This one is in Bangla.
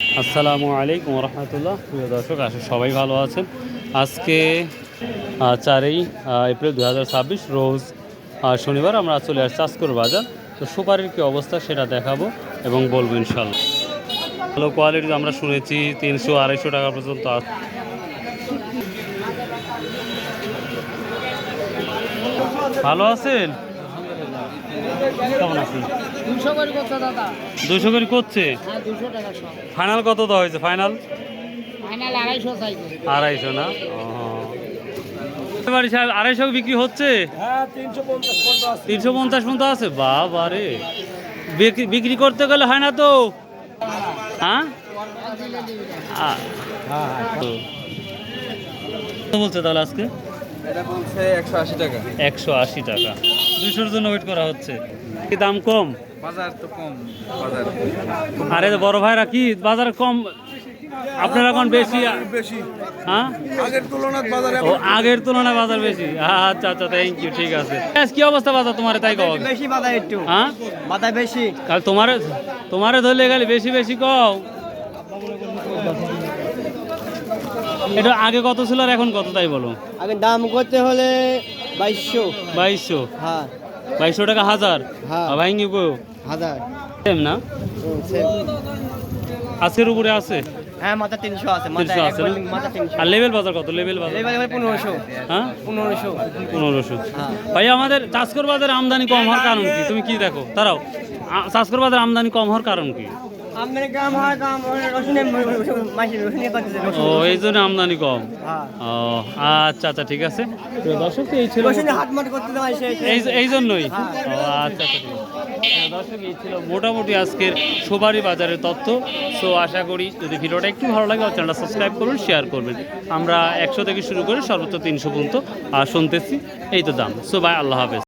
আসসালামু আলাইকুম রহমতুল্লাহ। প্রিয় দর্শক, আসলে সবাই ভালো আছেন। আজকে 4 এপ্রিল 2026 রোজ শনিবার আমরা চলে আসছি চাঁচকর বাজার। তো সুপারির কী অবস্থা সেটা দেখাবো এবং বলবো ইনশাল্লাহ। ভালো কোয়ালিটি আমরা শুনেছি 300-250 টাকা পর্যন্ত আছে। ভালো আছেন? কেমন আছেন? 200 করে করতে দাদা। 200 করে করছে। হ্যাঁ 200 টাকা সব। ফাইনাল কত দেওয়া হয়েছে? ফাইনাল ফাইনাল 250 চাইছে। 250 না? বাড়ি সাহেব 250 বিক্রি হচ্ছে? হ্যাঁ 350 পর্যন্ত আছে। 350 পর্যন্ত আছে? বাবা রে, বিক্রি করতে গেলে হয় না তো? হ্যাঁ কত বলছে তাহলে আজকে? এটা বলছে 180 টাকা। 180 টাকা। 200-র জন্য ওয়েট করা হচ্ছে। কি দাম কম? বাজার তো কম বাজার। আরে বড় ভাইরা কি বাজার কম, আপনারা এখন বেশি? বেশি হ্যাঁ, আগের তুলনায় বাজারে ও আগের তুলনায় বাজার বেশি। আচ্ছা আচ্ছা, থ্যাংক ইউ, ঠিক আছে। কি অবস্থা বাজার তোমার? তাই কও। বেশি বাজার একটু। হ্যাঁ বাজার বেশি। কাল তোমারে ধরলে গেলে বেশি বেশি কও। এটা আগে কত ছিল আর এখন কত তাই বলো? আগে দাম করতে হলে 2200। 2200? হ্যাঁ 2200 টাকা হাজার? হ্যাঁ। ভাইঙ্গি গো 1000। সেম না? আজকের উপরে আছে? হ্যাঁ মাথা 300 আছে। 300 আছে না? মাথা 300। আর লেভেল বাজার কত? লেভেল বাজার এবারে 1500। হ্যাঁ 1500। 1500। হ্যাঁ। ভাই আমাদের চাষকর বাজারে আমদানি কম হওয়ার কারণ কি? তুমি কি দেখো? তারাও চাষকর বাজারে আমদানি কম হওয়ার কারণ কি? আমদানি কম হয় কম রসুনের রসুনের পাচ্ছে। ও এই জন্য আমদানি কম। হ্যাঁ ও আচ্ছা আচ্ছা, ঠিক আছে। প্রিয় দর্শক, এই ছিল রসুনের হাট মাট করতে দেওয়া এই জন্যই। ও আচ্ছা আচ্ছা, ঠিক আছে। প্রিয় দর্শক, এই ছিল মোটামুটি আজকের সুপারি বাজারের তথ্য। সো আশা করি যদি ভিডিওটা একটু ভালো লাগে চ্যানেলটা সাবস্ক্রাইব করবেন, শেয়ার করবেন। আমরা 100 থেকে শুরু করে সর্বোচ্চ 300 পর্যন্ত শুনতেছি। এই তো দাম। সো বাই, আল্লাহ হাফেজ।